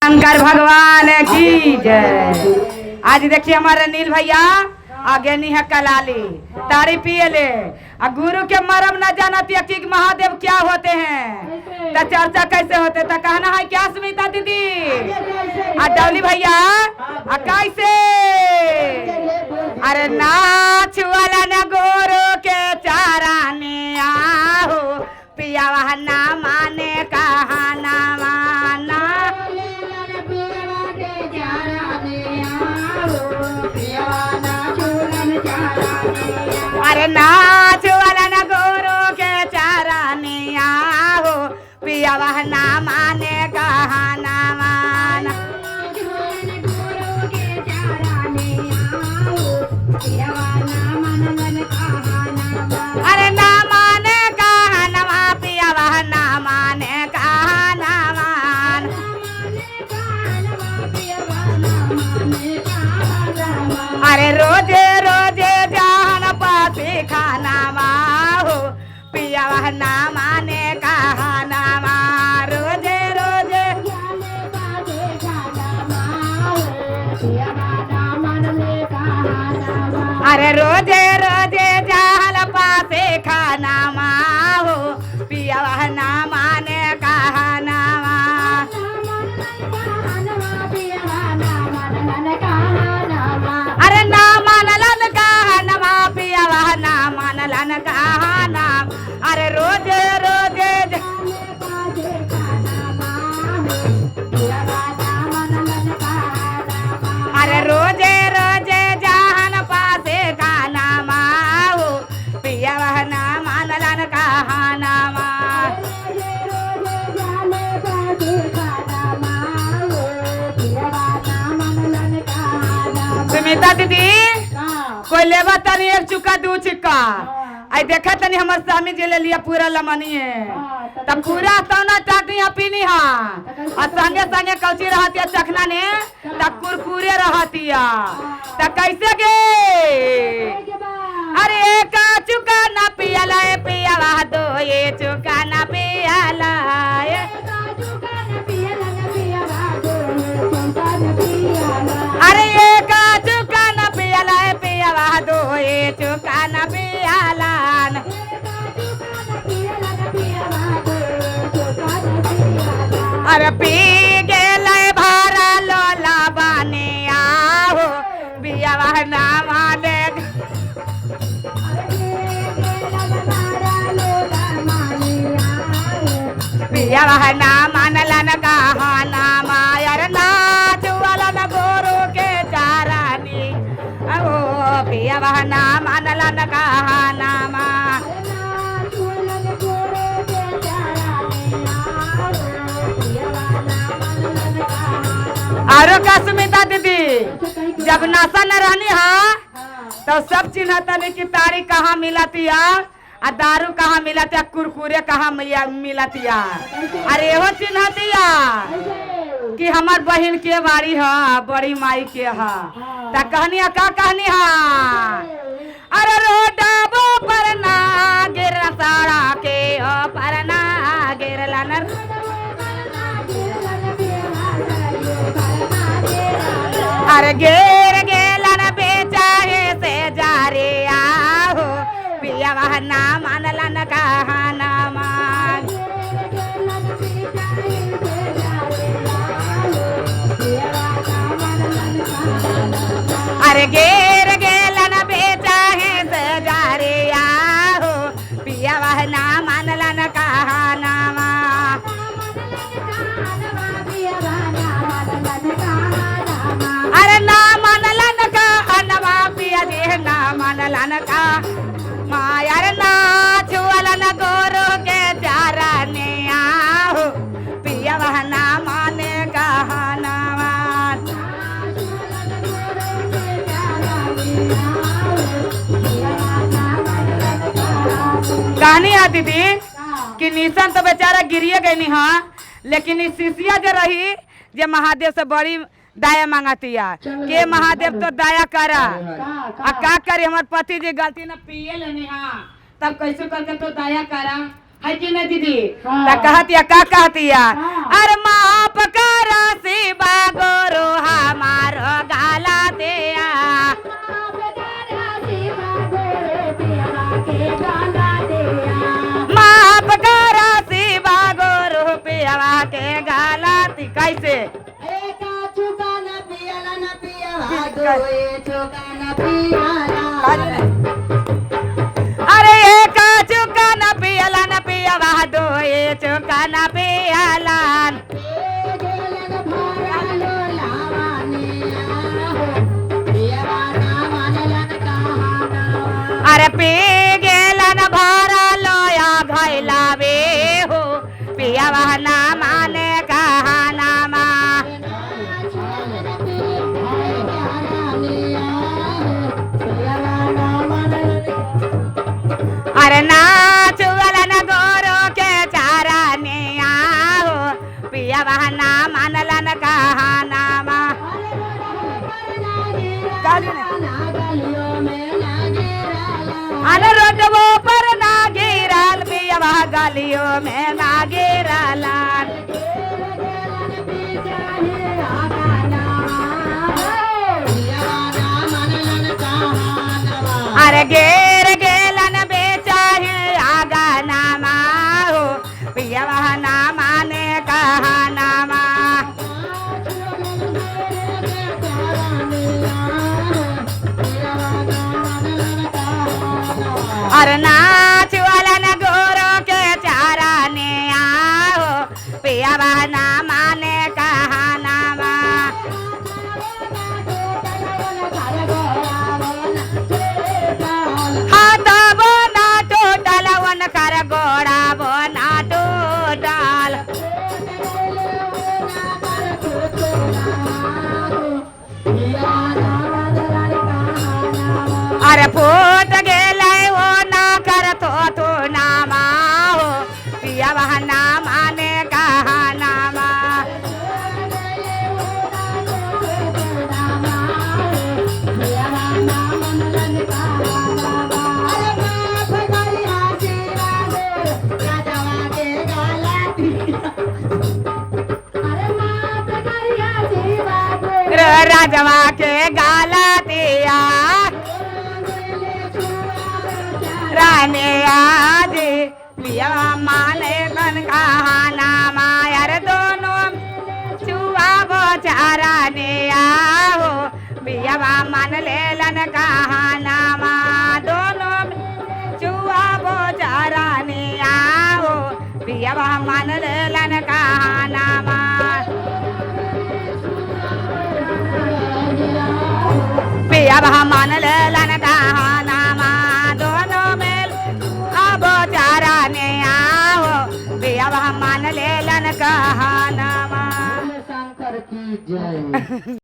शंकर भगवान की जय। आज देखिए हमारे नील भैया आगे नहीं है कलाली तारी पिए ले। गुरु के मरम न जानती कि महादेव क्या होते हैं तो चर्चा कैसे होते तो कहना है क्या सुमिता दीदी डौली भैया कैसे। अरे नाच वाला न गुरु के चाराने आओ पिया वह ना माने कहा ना माना। अरे नाच वाला न गुरु के चाराने आओ पिया वह ना माने कहा ना माना। अरे ना माने कहा ना पिया वह ना माने कहा ना मान। अरे रोजे रोजे जान पाती खाना माहो पिया वह ना माने कहा ना मा। रोजे रोजे अरे रोजे रोजे जाल पाते खाना माहो पिया वह ना माने कहा ना मा। अरे ना मानलन कहा नमा पिया वह ना मानलन कहा नाम। अरे रोजे रोजे अरे रोजे रोजे जान पासे खाना माओ पिया वह ना मानलन कहा नामा। सुमिता दीदी कोई लेवा तनी एक चुका दू चिक्का आई देखा तनी हमार स्वामी जी ले लिया पूरा लमनी है तब पूरा तौना टाटी पीनी हा और संगे संगे कौची रहती चखना ने तब कुरकुरे रहती तब कैसे गे। अरे एक चुका ना पियाला पिया वह दो ये चुका ना पियाला। अरे एक चुका ना पियाला पिया वह दो ये चुका ना पियाला। अरे पी गेले भारा लोला बने आओ पिया वह ना माने। पिया वह ना मानलन कहा ना मायर नाच वाला न गुरु के चारानी ओ पिया वह ना मानलन कहा ना मा। आरो का सुमिता दीदी जब नासा न रहनी हा तो सब चिन्हता नहीं कि तारी कहाँ मिलती दारू कहाँ मिलती कुरकुरे कहाँ मिलती। अरे वो चिन्हती कि हमार बहन के बाड़ी है बड़ी माई के है ता कहनी का कहनी हा। अरे रोडबो पर ना गिर साड़ा के पर ना गिरला न। अरे गेर गेलन बेचा है से जा रे आओ पिया वह ना मानलन कहा ना मान। अरे गेर गेलन बेचा है से जा रे आओ पिया वह ना मानलन कहा ना मा। अरे ना मानलन का नवा पिया जी ना मानलन का माया रे नाच वाला न गोरो के चाराने आओ पिया वह ना माने कहा ना मान। कहानी है दीदी कि निशन तो बेचारा गिरिए गई नहीं हाँ लेकिन इस शिष्या जो रही जे महादेव से बड़ी दया मांगतिया के महादेव तो दया करा का करे हमार पति जी गलती न पिए लेनी हाँ तब कैसे करके तो दया करा है कि नहीं दीदी कहतिया का कहतिया अरे माफ करा शिव कैसे एका चुका न पियाला न पियावा दोए चुका न पियाला अरे एक चुका न पियला न पियवा दो ये चुका न पियला गेलन भरालो लावाने पियावा ना मानलन कहाना अरे पी गेला न भारा लोया घैला वे हो पियवा ना माने कहा नामा अरे नाच वाला न गोरो के चारा ने आओ पिया बहना मानला न कहा नामा अरे रोडवो पर ना गिरल पिया बह गलियों में ना गिरल अरे गेर गेलन बेचा है आगा नामा हो पिया बहना माने कहा नामा अरे नाच वाला न गोरो के चारा ने आओ पिया बहना माने कहा नामा हाथ बोना टोटल वन कर गोड़ा बोना टोटल अरे फूट गेलै वो ना कर तो नामा हो पिया बहना माने कहा नामा राजवा के गाला दिया राने आज पिया माने बन कहा नामा यार दोनों चुआ वो चारा ने आओ पिया मान लेलन कहा नामा दोनों चुआ वो चारा ने आओ पिया मान लेलन कहा नामा पिया मान लेलन कहा नामा दोनों में अब चारा ने आओ पिया मान लेलन कहा नामा शंकर की जय।